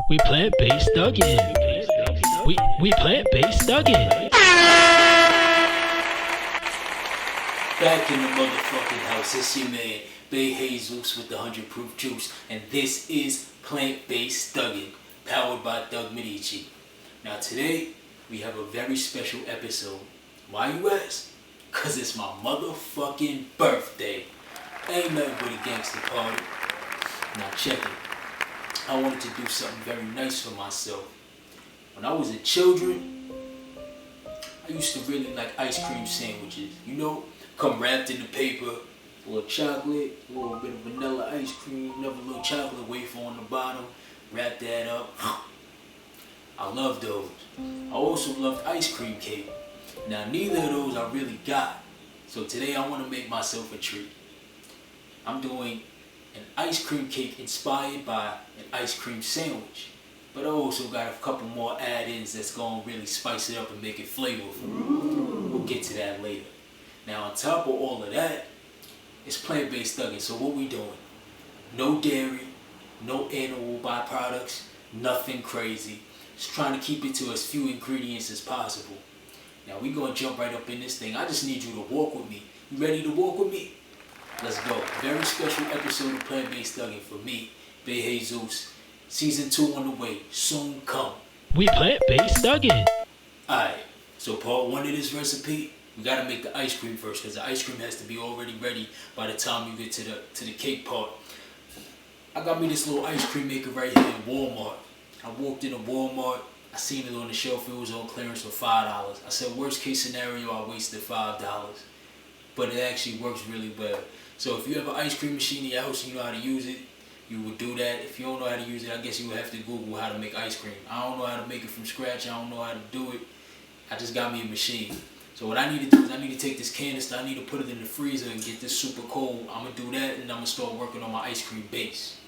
We plant-based thuggin. We plant-based thuggin. Back in the motherfucking house, it's your man, Bejesus with the 100 proof juice, and this is Plant-Based Thuggin, powered by Thug Medici. Now today, we have a very special episode. Why you ask? Cause it's my motherfucking birthday. Ain't nothing but a gangster party. Now check it. I wanted to do something very nice for myself. When I was a children, I used to really like ice cream sandwiches. You know, come wrapped in the paper, a little chocolate, a little bit of vanilla ice cream, another little chocolate wafer on the bottom, wrap that up. I love those. I also loved ice cream cake. Now neither of those I really got. So today I want to make myself a treat. I'm doing an ice cream cake inspired by an ice cream sandwich. But I also got a couple more add-ins that's going to really spice it up and make it flavorful. We'll get to that later. Now on top of all of that, it's plant-based thugging. So what we doing? No dairy, no animal byproducts, nothing crazy. Just trying to keep it to as few ingredients as possible. Now we gonna jump right up in this thing. I just need you to walk with me. You ready to walk with me? Let's go. Very special episode of Plant-Based Thuggin for me, Bejesus. Season 2 on the way. Soon come. We plant-based thuggin. Alright, so part 1 of this recipe, we gotta make the ice cream first, because the ice cream has to be already ready by the time you get to the cake part. I got me this little ice cream maker right here in Walmart. I walked into Walmart, I seen it on the shelf, it was on clearance for $5. I said, worst case scenario, I wasted $5. But it actually works really well. So if you have an ice cream machine in your house and you know how to use it, you would do that. If you don't know how to use it, I guess you would have to Google how to make ice cream. I don't know how to make it from scratch, I don't know how to do it. I just got me a machine. So what I need to do is I need to take this canister, I need to put it in the freezer and get this super cold. I'm going to do that and I'm going to start working on my ice cream base.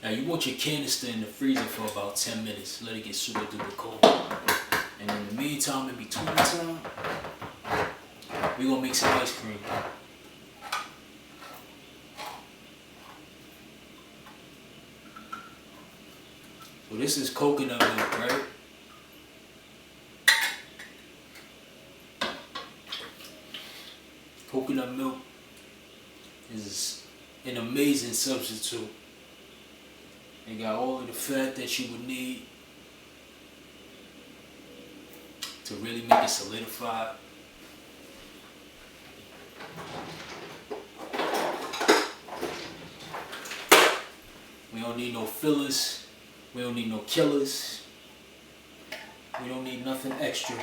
Now you want your canister in the freezer for about 10 minutes. Let it get super duper cold. And in the meantime, in between time, we're going to make some ice cream. So this is coconut milk, right? Coconut milk is an amazing substitute. It got all of the fat that you would need to really make it solidify. We don't need no fillers. We don't need no killers. We don't need nothing extra.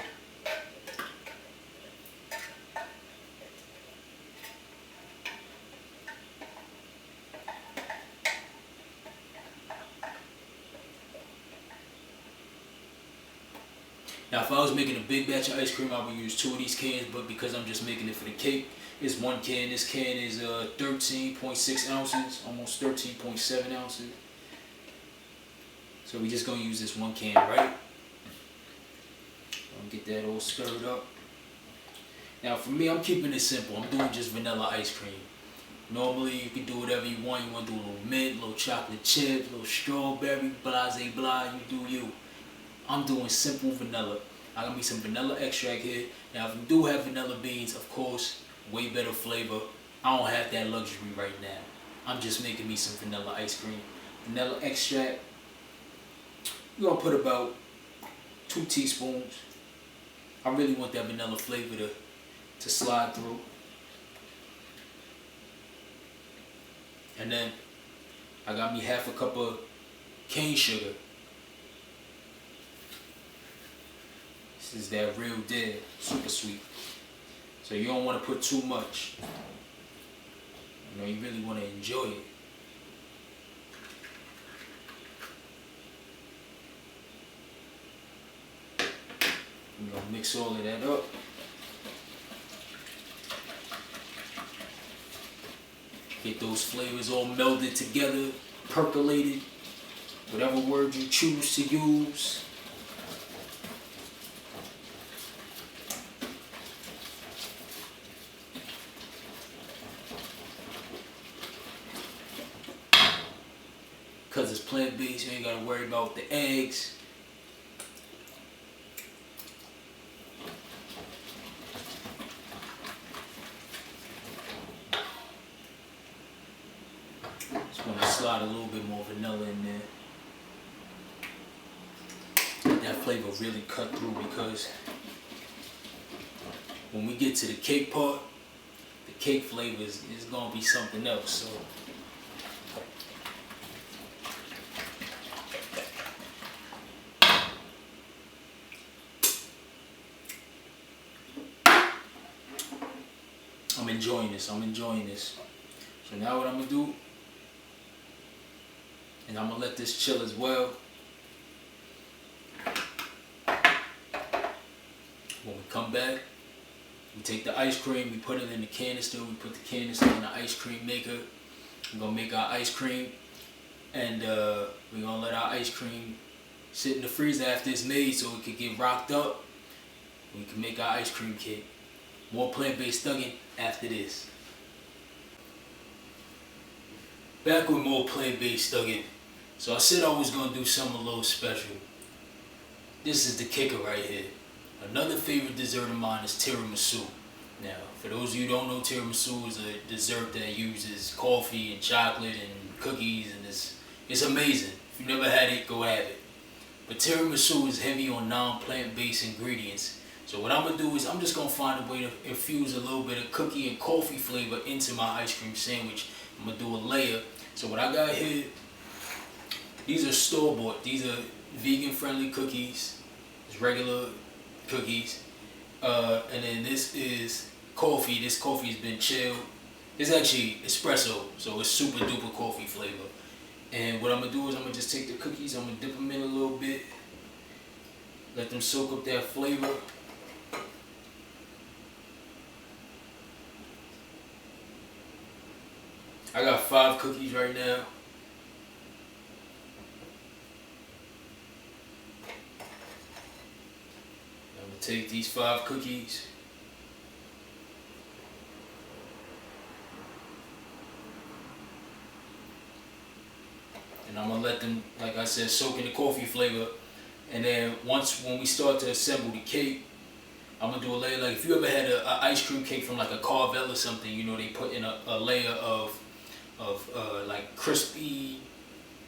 Now if I was making a big batch of ice cream, I would use 2 of these cans, but because I'm just making it for the cake, it's 1 can. This can is 13.6 ounces, almost 13.7 ounces. So we just gonna use this 1 can, right? I'll get that all stirred up. Now for me, I'm keeping it simple. I'm doing just vanilla ice cream. Normally you can do whatever you want. You want to do a little mint, a little chocolate chip, a little strawberry, blase blah, you do you. I'm doing simple vanilla. I got me some vanilla extract here. Now if you do have vanilla beans, of course, way better flavor. I don't have that luxury right now. I'm just making me some vanilla ice cream. Vanilla extract, you're gonna put about 2 teaspoons. I really want that vanilla flavor to slide through. And then I got me half a cup of cane sugar. This is that real deal, super sweet. So you don't want to put too much. You know, you really want to enjoy it. You know, mix all of that up. Get those flavors all melded together, percolated, whatever word you choose to use. Because it's plant-based, you ain't gotta worry about the eggs. Just gonna slide a little bit more vanilla in there. Let that flavor really cut through, because when we get to the cake part, the cake flavor is gonna be something else. So I'm enjoying this. So now what I'm gonna do, and I'm gonna let this chill as well. When we come back, we take the ice cream, we put it in the canister, we put the canister in the ice cream maker. We're gonna make our ice cream, and we're gonna let our ice cream sit in the freezer after it's made so it can get rocked up. We can make our ice cream cake. More plant-based thuggin after this. Back with more plant-based thuggin. So I said I was gonna do something a little special. This is the kicker right here. Another favorite dessert of mine is tiramisu. Now, for those of you who don't know, tiramisu is a dessert that uses coffee and chocolate and cookies, and it's amazing. If you've never had it, go have it. But tiramisu is heavy on non-plant-based ingredients. So what I'm going to do is I'm just going to find a way to infuse a little bit of cookie and coffee flavor into my ice cream sandwich. I'm going to do a layer. So what I got here, these are store-bought. These are vegan-friendly cookies. It's regular cookies. And then this is coffee. This coffee has been chilled. It's actually espresso, so it's super duper coffee flavor. And what I'm going to do is I'm going to just take the cookies, I'm going to dip them in a little bit. Let them soak up that flavor. I got 5 cookies right now. I'm going to take these 5 cookies. And I'm going to let them, like I said, soak in the coffee flavor. And then when we start to assemble the cake, I'm going to do a layer. Like if you ever had an ice cream cake from like a Carvel or something, you know, they put in a layer of like crispy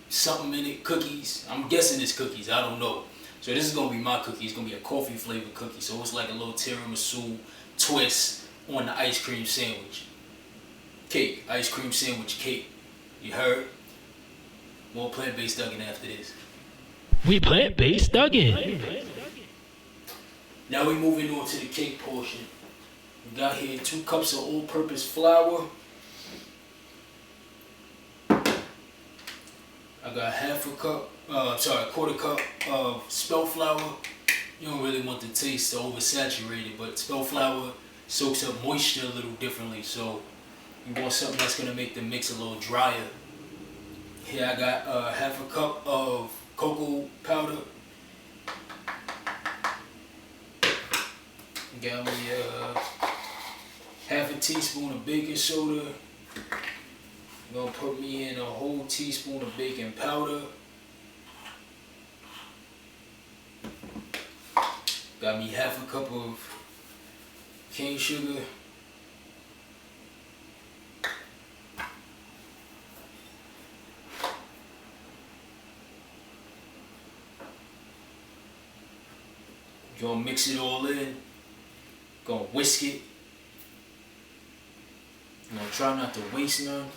something in it, cookies. I'm guessing it's cookies, I don't know. So this is going to be my cookie. It's going to be a coffee flavored cookie. So it's like a little tiramisu twist on the ice cream sandwich. Cake, ice cream sandwich cake. You heard? More plant-based thuggin after this. We plant-based thuggin. Now we moving on to the cake portion. We got here 2 cups of all-purpose flour. I got a quarter cup of spelt flour. You don't really want the taste to oversaturate it, but spelt flour soaks up moisture a little differently, so you want something that's gonna make the mix a little drier. Here I got half a cup of cocoa powder. Got me half a teaspoon of baking soda. Gonna put me in a whole teaspoon of baking powder. Got me half a cup of cane sugar. Gonna mix it all in. Gonna whisk it. Gonna try not to waste none.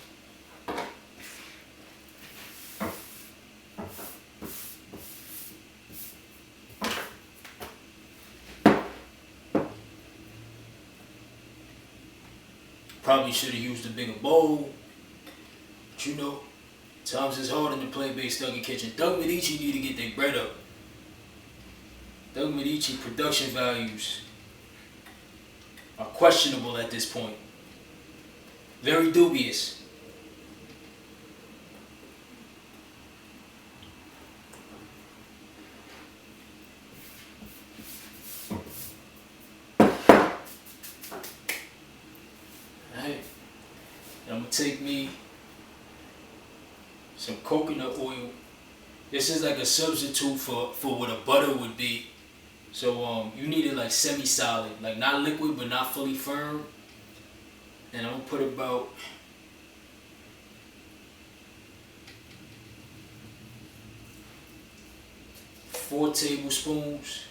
Probably should have used a bigger bowl. But you know, times is hard in the plant-based thuggin kitchen. Doug Medici need to get their bread up. Doug Medici production values are questionable at this point. Very dubious. Alright. I'm gonna take me some coconut oil. This is like a substitute for what a butter would be. So you need it like semi-solid, like not liquid but not fully firm. And I'm gonna put about 4 tablespoons.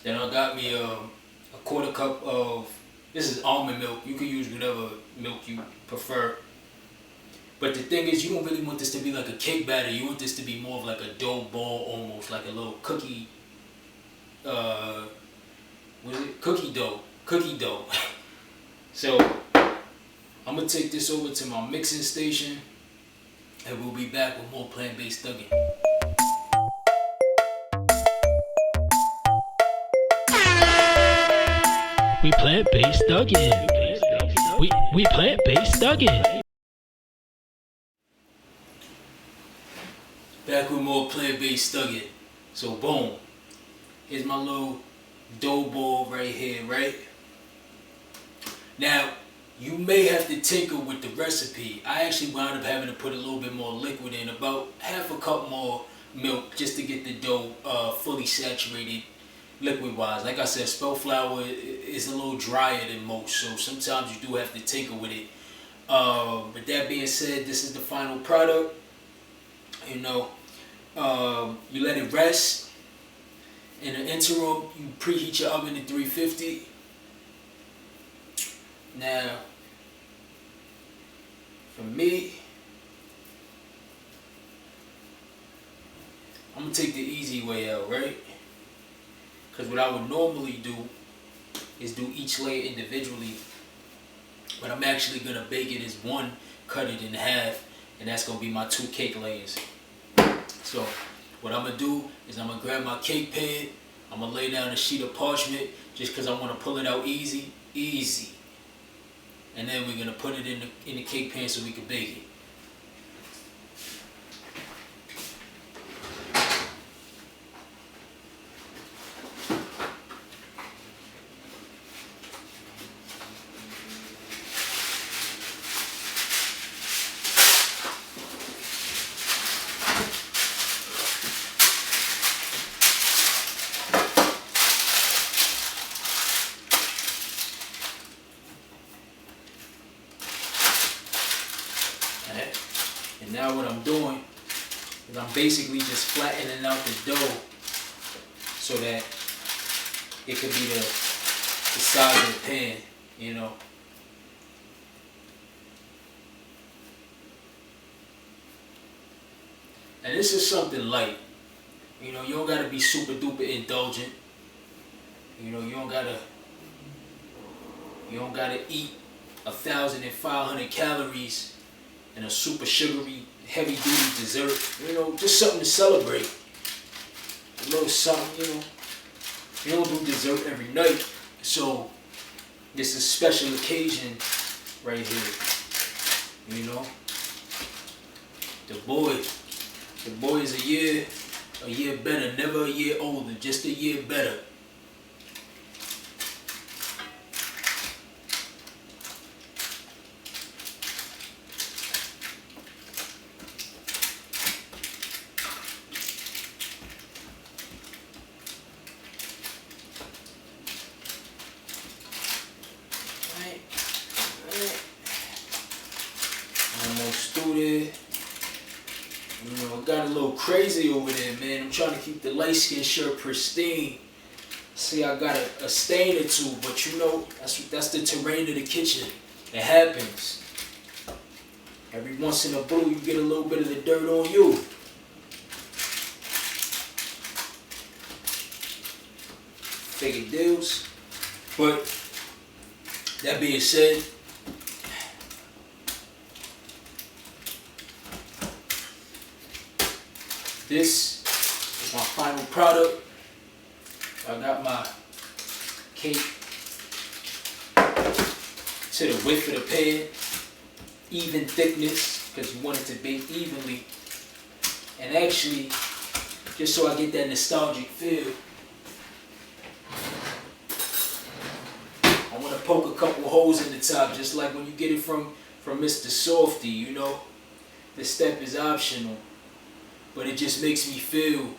Then I got me a quarter cup of, this is almond milk. You can use whatever milk you prefer. But the thing is, you don't really want this to be like a cake batter. You want this to be more of like a dough ball, almost like a little cookie, what is it? Cookie dough. So I'm gonna take this over to my mixing station and we'll be back with more plant-based thuggin. We plant-based thuggin. We plant-based thuggin. Back with more plant-based thuggin. So boom, here's my little dough ball right here, right? Now, you may have to tinker with the recipe. I actually wound up having to put a little bit more liquid in, about half a cup more milk, just to get the dough fully saturated liquid-wise. Like I said, spelt flour is a little drier than most, so sometimes you do have to tinker with it. But that being said, this is the final product. You know, you let it rest. In the interim, you preheat your oven to 350. Now, for me, I'm gonna take the easy way out, right? Because what I would normally do is do each layer individually. What I'm actually gonna bake it is one, cut it in half, and that's gonna be my 2 cake layers. So what I'm gonna do is I'm gonna grab my cake pan, I'm gonna lay down a sheet of parchment just because I want to pull it out easy. And then we're gonna put it in the cake pan so we can bake it. And now what I'm doing is I'm basically just flattening out the dough so that it could be the size of the pan, you know. And this is something light. You know, you don't gotta be super duper indulgent. You know, you don't gotta eat 1,500 calories and a super sugary, heavy duty dessert. You know, just something to celebrate. A little something, you know. You don't do dessert every night. So this is a special occasion right here. You know. The boy is a year better, never a year older, just a year better. Almost through there. You know, got a little crazy over there, man. I'm trying to keep the light skin shirt pristine. See, I got a stain or two, but you know, that's the terrain of the kitchen. It happens. Every once in a blue, you get a little bit of the dirt on you. Figure deals. But that being said, this is my final product. I got my cake to the width of the pan, even thickness, because you want it to bake evenly. And actually, just so I get that nostalgic feel, I want to poke a couple holes in the top, just like when you get it from Mr. Softy, you know. The step is optional, but it just makes me feel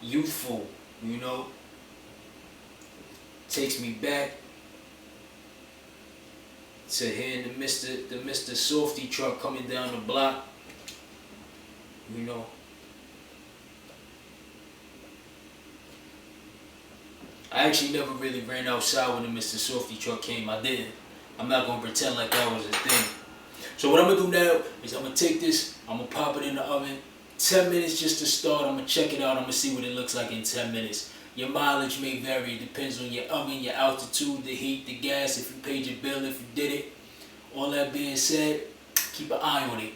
youthful, you know. Takes me back to hearing the Mr. Softy truck coming down the block, you know. I actually never really ran outside when the Mr. Softy truck came. I didn't. I'm not gonna pretend like that was a thing. So what I'm gonna do now is I'm gonna take this, I'm gonna pop it in the oven. 10 minutes just to start. I'm gonna check it out. I'm gonna see what it looks like in 10 minutes. Your mileage may vary. It depends on your oven, your altitude, the heat, the gas, if you paid your bill, if you did it. All that being said, keep an eye on it.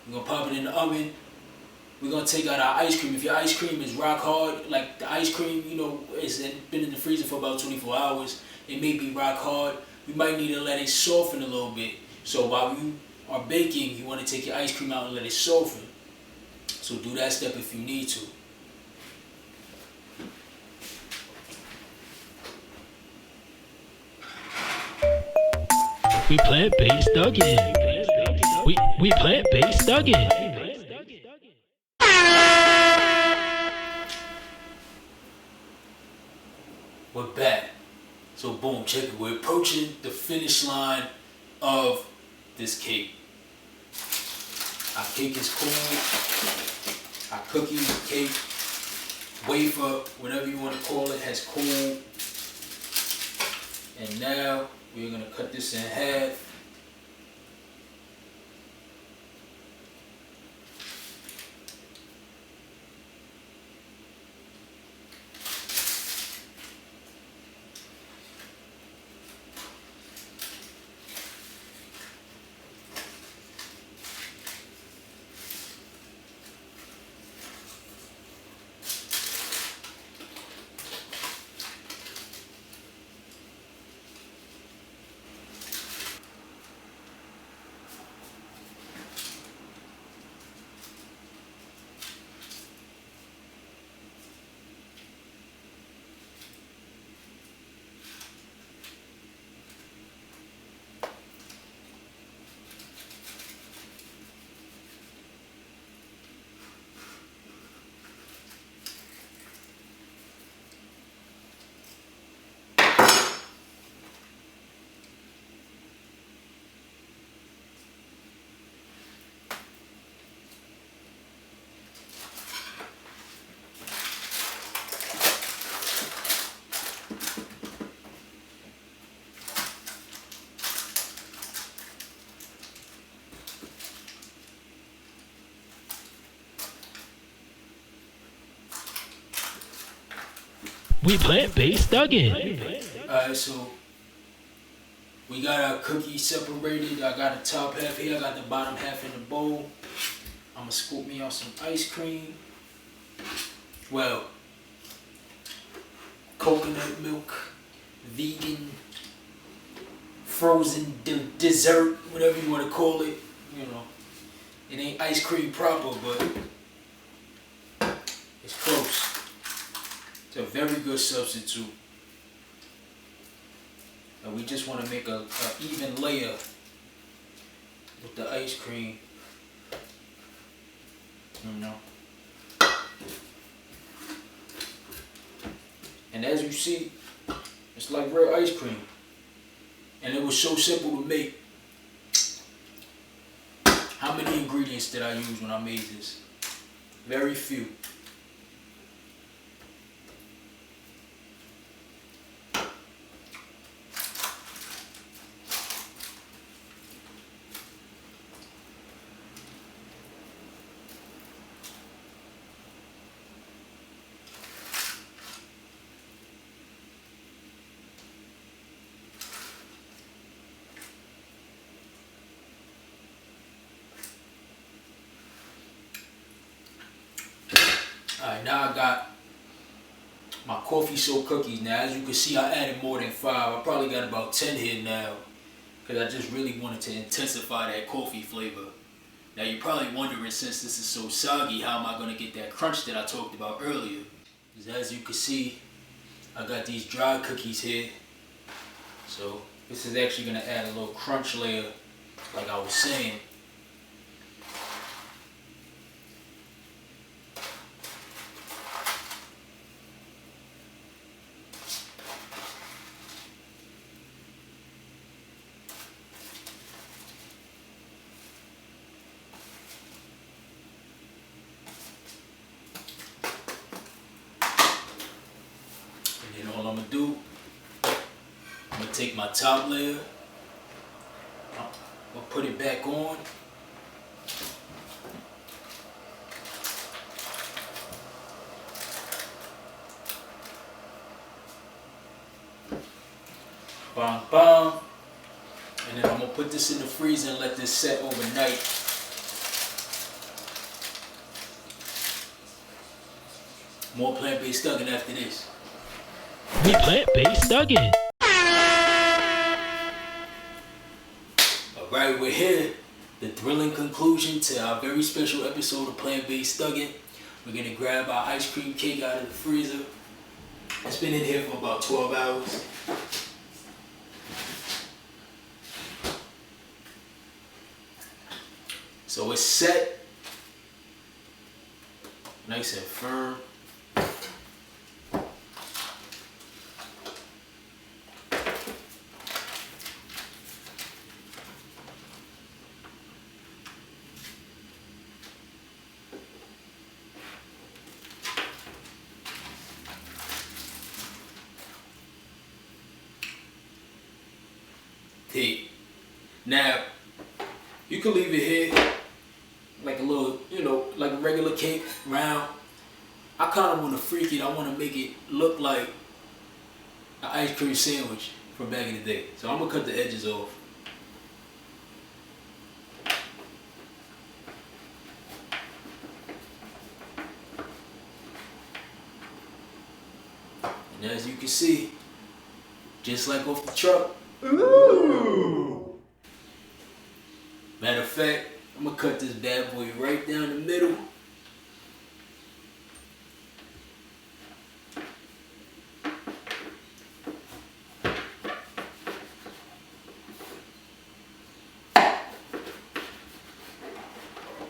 We're gonna pop it in the oven. We're gonna take out our ice cream. If your ice cream is rock hard, like the ice cream, you know, it's been in the freezer for about 24 hours, it may be rock hard. You might need to let it soften a little bit. So while you are baking, you want to take your ice cream out and let it soften. So do that step if you need to. We plant-based thuggin. We plant-based thuggin. We're back. So boom, check it. We're approaching the finish line of this cake. Our cake is cool. Our cookie, cake, wafer, whatever you want to call it, has cooled. And now we're gonna cut this in half. We plant-based thuggin. Alright, so we got our cookies separated. I got the top half here, I got the bottom half in the bowl. I'm gonna scoop me out some ice cream. Well, coconut milk, vegan, frozen dessert, whatever you want to call it. You know, it ain't ice cream proper, but it's close. It's a very good substitute. And we just want to make a even layer with the ice cream. You know. And as you see, it's like real ice cream. And it was so simple to make. How many ingredients did I use when I made this? Very few. Alright, now I got my coffee soaked cookies. Now, as you can see, I added more than 5. I probably got about 10 here now, because I just really wanted to intensify that coffee flavor. Now, you're probably wondering, since this is so soggy, how am I going to get that crunch that I talked about earlier? Because as you can see, I got these dry cookies here. So this is actually going to add a little crunch layer, like I was saying. All I'm gonna do, I'm gonna take my top layer, I'll put it back on. Bang, bang. And then I'm gonna put this in the freezer and let this set overnight. More plant-based thuggin after this. We plant-based thuggin. Alright, we're here. The thrilling conclusion to our very special episode of Plant-Based Thuggin. We're gonna grab our ice cream cake out of the freezer. It's been in here for about 12 hours. So it's set. Nice and firm. Now, you can leave it here like a little, like a regular cake, round. I kind of want to freak it. I want to make it look like an ice cream sandwich from back in the day. So I'm going to cut the edges off. And as you can see, just like off the truck. Ooh! Matter of fact, I'm gonna cut this bad boy right down the middle.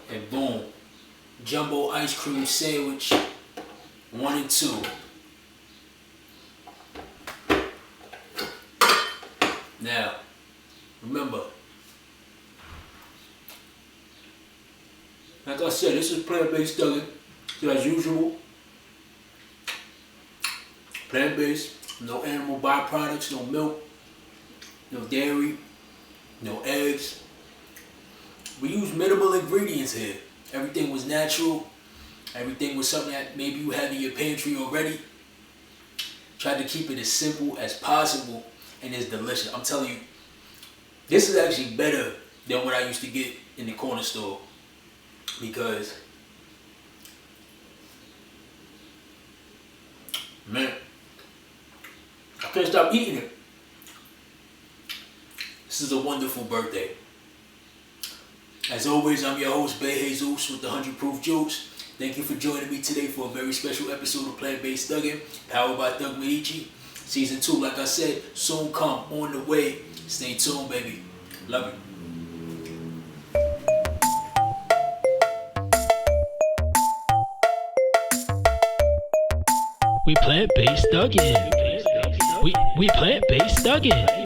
And boom, jumbo ice cream sandwich, 1 and 2. Now, remember, like I said, this is plant-based thuggin. So as usual, plant-based, no animal byproducts, no milk, no dairy, no eggs. We use minimal ingredients here. Everything was natural. Everything was something that maybe you have in your pantry already. Tried to keep it as simple as possible, and it's delicious. I'm telling you, this is actually better than what I used to get in the corner store. Because, man, I can't stop eating it. This is a wonderful birthday. As always, I'm your host, Bejesus with the 100 Proof Juice. Thank you for joining me today for a very special episode of Plant-Based Thuggin, powered by Thug Medici. Season 2, like I said, soon come, on the way. Stay tuned, baby. Love you. We plant-based thuggin. We plant-based thuggin.